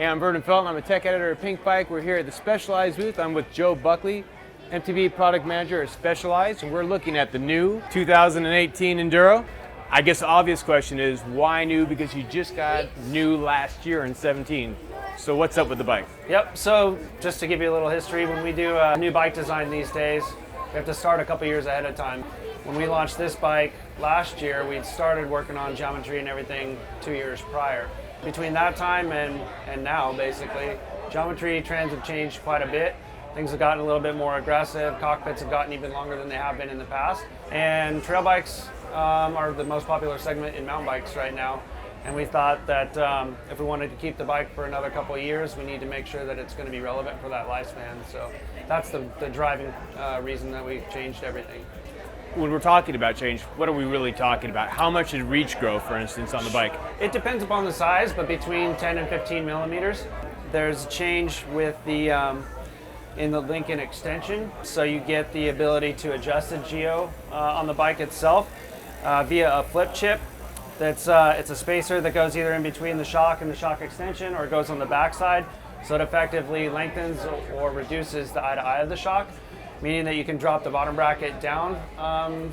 Hey, I'm Vernon Felton. I'm a tech editor at Pinkbike. We're here at the Specialized booth. I'm with Joe Buckley, MTV product manager at Specialized, and we're looking at the new 2018 Enduro. I guess the obvious question is, why new? Because you just got new last year in 17. So what's up with the bike? Yep, so just to give you a little history, when we do a new bike design these days, we have to start a couple years ahead of time. When we launched this bike last year, we'd started working on geometry and everything 2 years prior. Between that time and now, basically, geometry trends have changed quite a bit. Things have gotten a little bit more aggressive. Cockpits have gotten even longer than they have been in the past. And trail bikes are the most popular segment in mountain bikes right now. And we thought that if we wanted to keep the bike for another couple of years, we need to make sure that it's going to be relevant for that lifespan. So that's the driving reason that we changed everything. When we're talking about change, what are we really talking about? How much did reach grow, for instance, on the bike? It depends upon the size, but between 10 and 15 millimeters. There's a change with the in the link and extension, so you get the ability to adjust the geo on the bike itself via a flip chip. It's a spacer that goes either in between the shock and the shock extension, or it goes on the backside, so it effectively lengthens or reduces the eye-to-eye of the shock, meaning that you can drop the bottom bracket down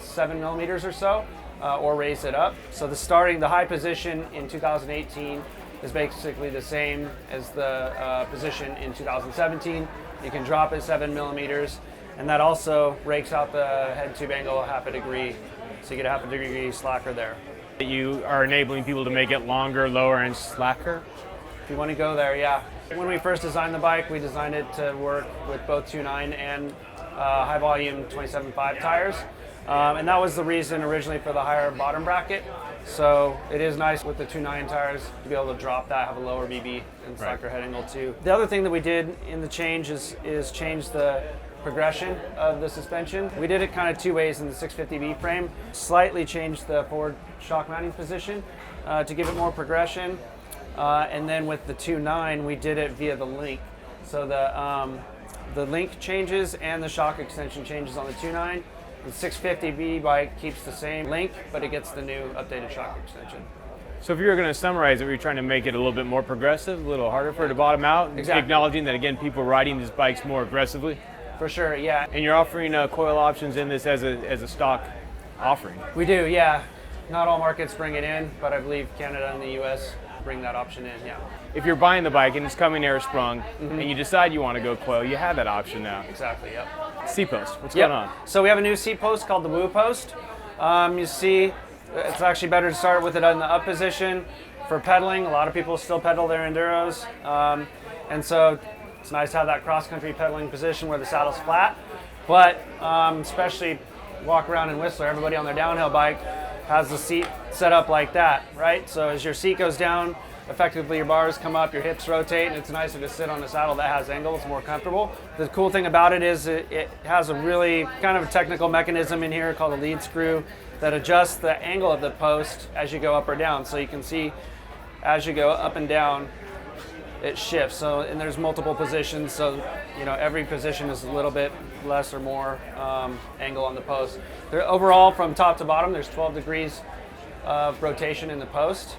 7 millimeters or so, or raise it up. So the high position in 2018 is basically the same as the position in 2017. You can drop it 7 millimeters, and that also rakes out the head tube angle half a degree, so you get a half a degree slacker there. You are enabling people to make it longer, lower, and slacker? If you want to go there, yeah. When we first designed the bike, we designed it to work with both 2.9 and high volume 27.5 tires. And that was the reason originally for the higher bottom bracket. So it is nice with the 2.9 tires to be able to drop that, have a lower BB and slacker head angle too. The other thing that we did in the change is change the progression of the suspension. We did it kind of two ways in the 650B frame. Slightly changed the forward shock mounting position to give it more progression. And then with the 2.9, we did it via the link. So the link changes and the shock extension changes on the 2.9. The 650B bike keeps the same link, but it gets the new updated shock extension. So if you were going to summarize it, were you trying to make it a little bit more progressive, a little harder for it to bottom out? Exactly. Acknowledging that, again, people are riding these bikes more aggressively? For sure, yeah. And you're offering coil options in this as a stock offering? We do, yeah. Not all markets bring it in, but I believe Canada and the US bring that option in, yeah. If you're buying the bike and it's coming air sprung, and you decide you want to go coil, you have that option now. Exactly, yep. Seatpost, what's going on? So we have a new seat post called the Woo Post. You see, it's actually better to start with it in the up position. For pedaling, a lot of people still pedal their Enduros. And so it's nice to have that cross-country pedaling position where the saddle's flat. But especially walk around in Whistler, everybody on their downhill bike has the seat set up like that, right? So as your seat goes down, effectively your bars come up, your hips rotate, and it's nicer to sit on a saddle that has angle. It's more comfortable. The cool thing about it is it has a really kind of a technical mechanism in here called a lead screw that adjusts the angle of the post as you go up or down. So you can see as you go up and down, it shifts. So, and there's multiple positions, so every position is a little bit less or more angle on the post. Overall, from top to bottom, there's 12 degrees of rotation in the post.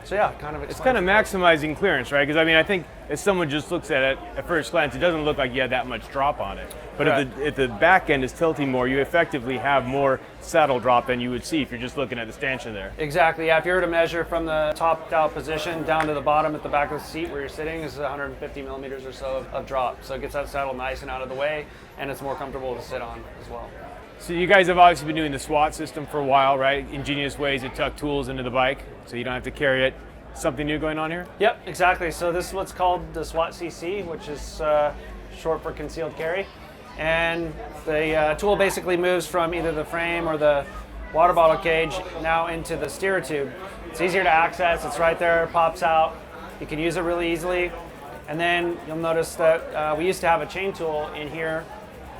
So yeah, it's kind of maximizing clearance, right? Because I think if someone just looks at it at first glance, it doesn't look like you had that much drop on it. But if the back end is tilting more, you effectively have more saddle drop than you would see if you're just looking at the stanchion there. Exactly, yeah. If you were to measure from the top down position down to the bottom at the back of the seat where you're sitting, is 150 millimeters or so of drop. So it gets that saddle nice and out of the way, and it's more comfortable to sit on as well. So you guys have obviously been doing the SWAT system for a while, right? Ingenious ways to tuck tools into the bike so you don't have to carry it. Something new going on here? Yep, exactly. So this is what's called the SWAT CC, which is short for concealed carry. And the tool basically moves from either the frame or the water bottle cage now into the steerer tube. It's easier to access, it's right there, pops out. You can use it really easily. And then you'll notice that we used to have a chain tool in here.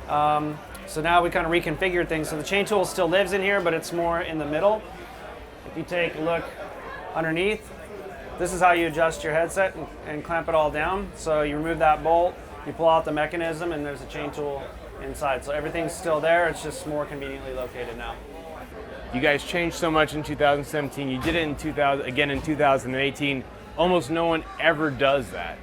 So now we kind of reconfigured things. So the chain tool still lives in here, but it's more in the middle. If you take a look underneath, this is how you adjust your headset and clamp it all down. So you remove that bolt, you pull out the mechanism, and there's a chain tool inside. So everything's still there, it's just more conveniently located now. You guys changed so much in 2017. You did it again in 2018. almost no one ever does that.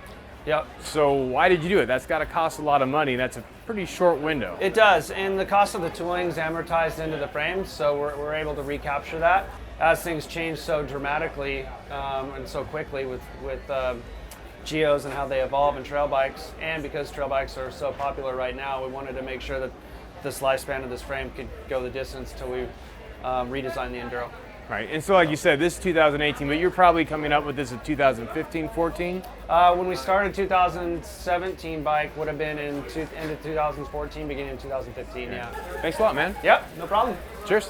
Yep. So why did you do it? That's got to cost a lot of money. That's a pretty short window. It does, and the cost of the tooling is amortized into the frames, so we're able to recapture that. As things change so dramatically and so quickly with geos and how they evolve in trail bikes, and because trail bikes are so popular right now, we wanted to make sure that this lifespan of this frame could go the distance till we redesign the Enduro. Right, and so like you said, this is 2018, but you're probably coming up with this in 2015, 14? When we started 2017 bike would have been in end of 2014, beginning of 2015, yeah. Thanks a lot, man. Yep, no problem. Cheers.